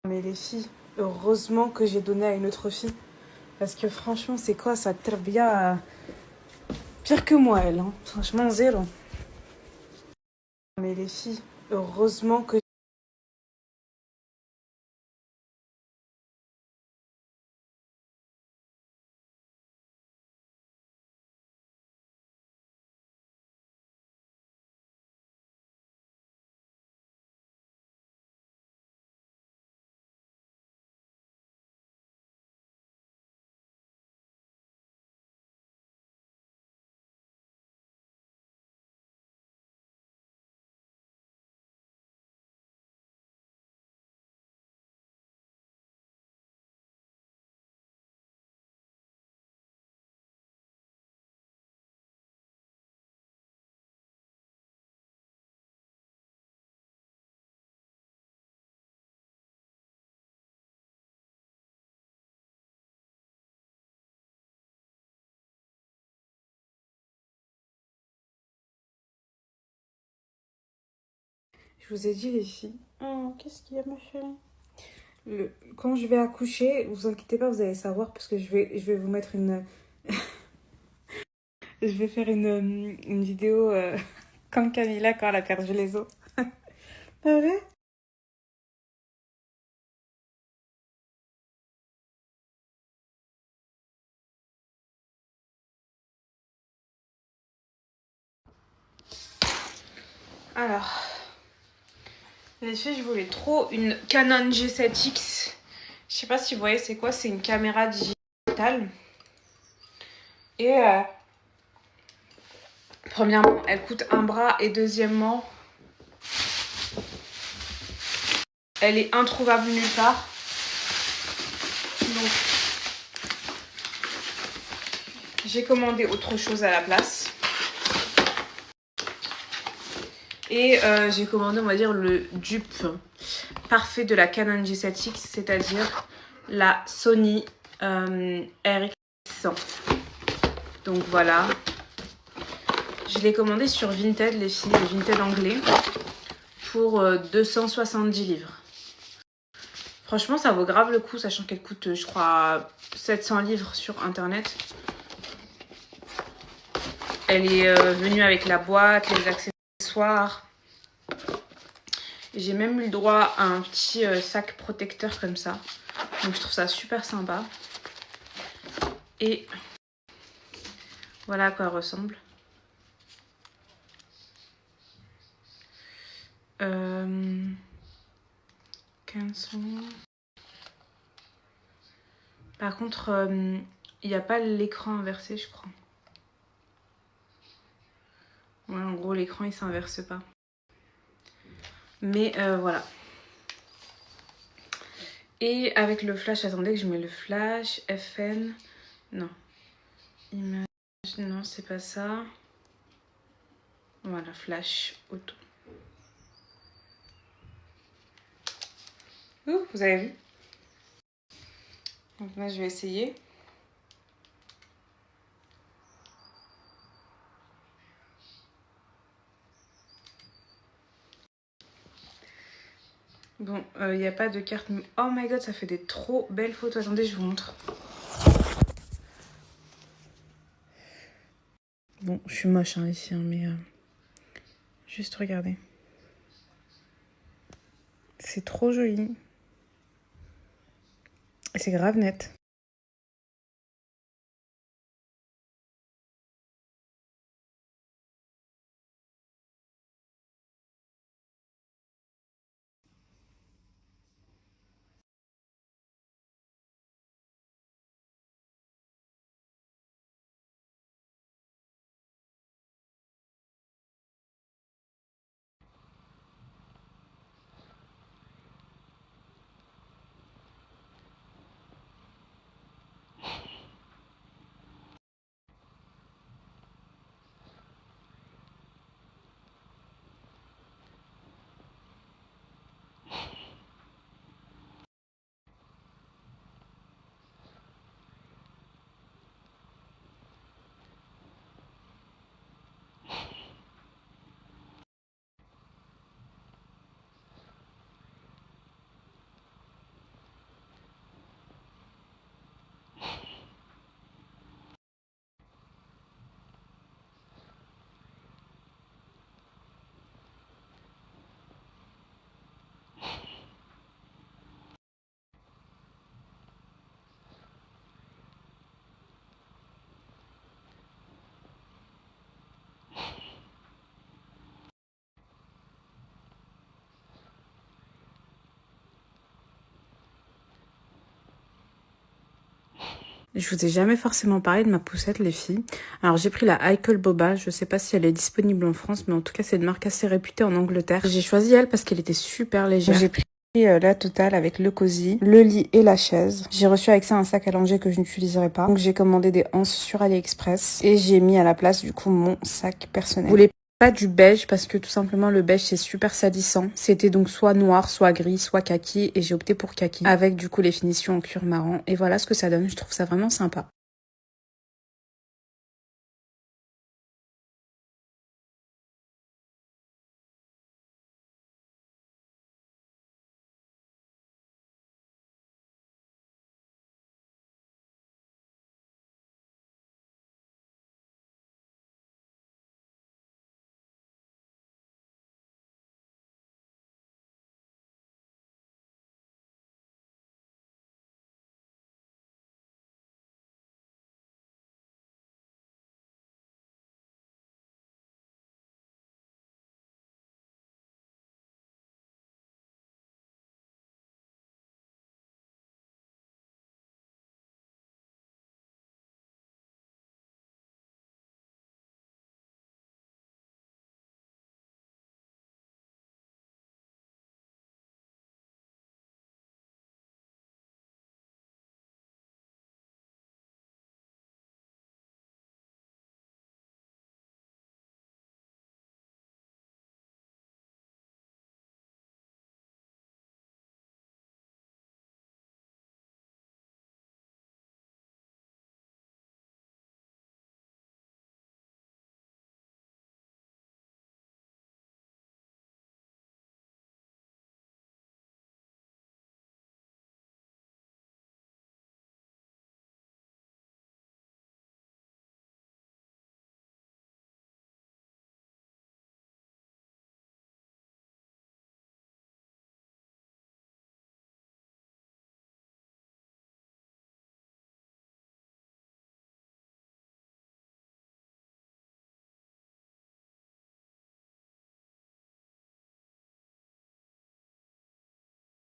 Mais les filles, heureusement que j'ai donné à une autre fille. Parce que franchement, c'est quoi ça bien pire que moi, elle. Hein. Franchement, zéro. Mais les filles, heureusement que... Je vous ai dit, les filles. Oh, qu'est-ce qu'il y a, ma chérie? Quand je vais accoucher, vous inquiétez pas, vous allez savoir parce que je vais vous mettre une... je vais faire une vidéo comme Camilla quand elle a perdu les os. Pas vrai? Alors, les filles, je voulais trop une Canon G7X. Je sais pas si vous voyez c'est quoi, c'est une caméra digitale. Et premièrement, elle coûte un bras et deuxièmement, elle est introuvable nulle part. Donc, j'ai commandé autre chose à la place. Et j'ai commandé, on va dire, le dupe parfait de la Canon G7X, c'est-à-dire la Sony RX100. Donc voilà. Je l'ai commandé sur Vinted, les filles, le Vinted anglais, pour 270 livres. Franchement, ça vaut grave le coup, sachant qu'elle coûte, je crois, 700 livres sur Internet. Elle est venue avec la boîte, les accessoires. J'ai même eu le droit à un petit sac protecteur comme ça. Donc je trouve ça super sympa. Et voilà à quoi elle ressemble. 1500. Par contre, il n'y a pas l'écran inversé, je crois. Ouais, en gros, l'écran, il s'inverse pas. Mais voilà. Et avec le flash, attendez que je mets le flash, FN. Non. Image, non, c'est pas ça. Voilà, flash auto. Ouh, vous avez vu? Donc là, je vais essayer. Bon, il n'y a pas de carte. Oh my god, ça fait des trop belles photos. Attendez, je vous montre. Bon, je suis moche hein, ici, hein, mais juste regardez. C'est trop joli. Et c'est grave net. Je vous ai jamais forcément parlé de ma poussette, les filles. Alors, j'ai pris la Heikel Boba. Je sais pas si elle est disponible en France, mais en tout cas, c'est une marque assez réputée en Angleterre. J'ai choisi elle parce qu'elle était super légère. J'ai pris la totale avec le cosy, le lit et la chaise. J'ai reçu avec ça un sac à langer que je n'utiliserai pas. Donc, j'ai commandé des anses sur AliExpress et j'ai mis à la place, du coup, mon sac personnel. Vous voulez pas du beige parce que tout simplement le beige c'est super salissant. C'était donc soit noir, soit gris, soit kaki et j'ai opté pour kaki avec du coup les finitions en cuir marron et voilà ce que ça donne. Je trouve ça vraiment sympa.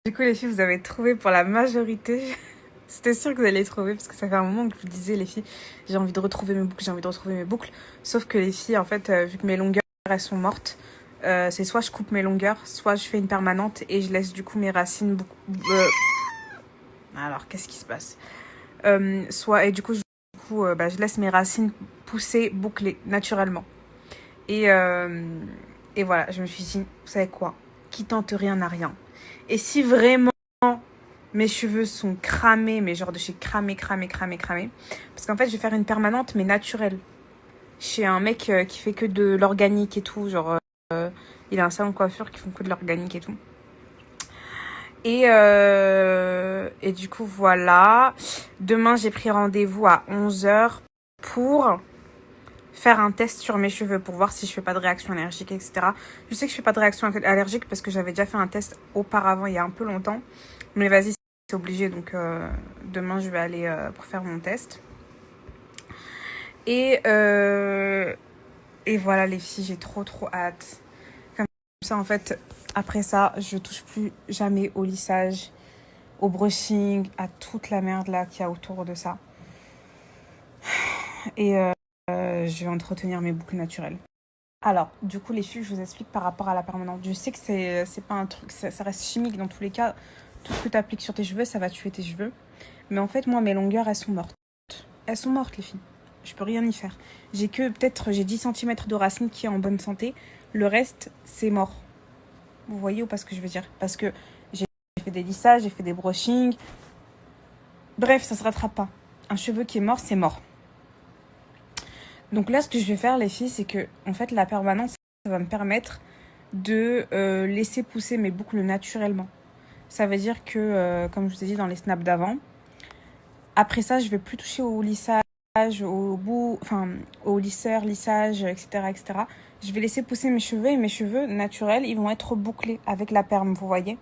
Du coup les filles vous avez trouvé pour la majorité. C'était sûr que vous allez trouver parce que ça fait un moment que je vous disais les filles j'ai envie de retrouver mes boucles, j'ai envie de retrouver mes boucles. Sauf que les filles en fait vu que mes longueurs elles sont mortes, c'est soit je coupe mes longueurs, soit je fais une permanente et je laisse du coup mes racines beaucoup... Alors qu'est-ce qui se passe soit et du coup, je laisse mes racines pousser bouclées naturellement. Et, et voilà, je me suis dit, vous savez quoi, qui tente rien n'a rien. Et si vraiment mes cheveux sont cramés, mais genre de chez cramé, parce qu'en fait, je vais faire une permanente, mais naturelle. Chez un mec qui fait que de l'organique et tout, genre, il a un salon de coiffure qui font que de l'organique et tout. Et du coup, voilà. Demain, j'ai pris rendez-vous à 11h pour faire un test sur mes cheveux pour voir si je fais pas de réaction allergique, etc. Je sais que je fais pas de réaction allergique parce que j'avais déjà fait un test auparavant, il y a un peu longtemps. Mais vas-y, c'est obligé. Donc, demain, je vais aller pour faire mon test. Et voilà, les filles, j'ai trop hâte. Comme ça, en fait... Après ça, je touche plus jamais au lissage, au brushing, à toute la merde là qu'il y a autour de ça. Et je vais entretenir mes boucles naturelles. Alors, du coup, les filles, je vous explique par rapport à la permanente. Je sais que c'est pas un truc, ça reste chimique dans tous les cas. Tout ce que tu appliques sur tes cheveux, ça va tuer tes cheveux. Mais en fait, moi, mes longueurs, elles sont mortes. Elles sont mortes, les filles. Je peux rien y faire. J'ai 10 cm de racines qui est en bonne santé. Le reste, c'est mort. Vous voyez ou pas ce que je veux dire? Parce que j'ai fait des lissages, j'ai fait des brushings. Bref, ça se rattrape pas. Un cheveu qui est mort, c'est mort. Donc là, ce que je vais faire, les filles, c'est que, en fait, la permanente, ça va me permettre de laisser pousser mes boucles naturellement. Ça veut dire que, comme je vous ai dit dans les snaps d'avant, après ça, je vais plus toucher au lissage, au lisseur, lissage, etc., etc. Je vais laisser pousser mes cheveux et mes cheveux naturels, ils vont être bouclés avec la perme, vous voyez.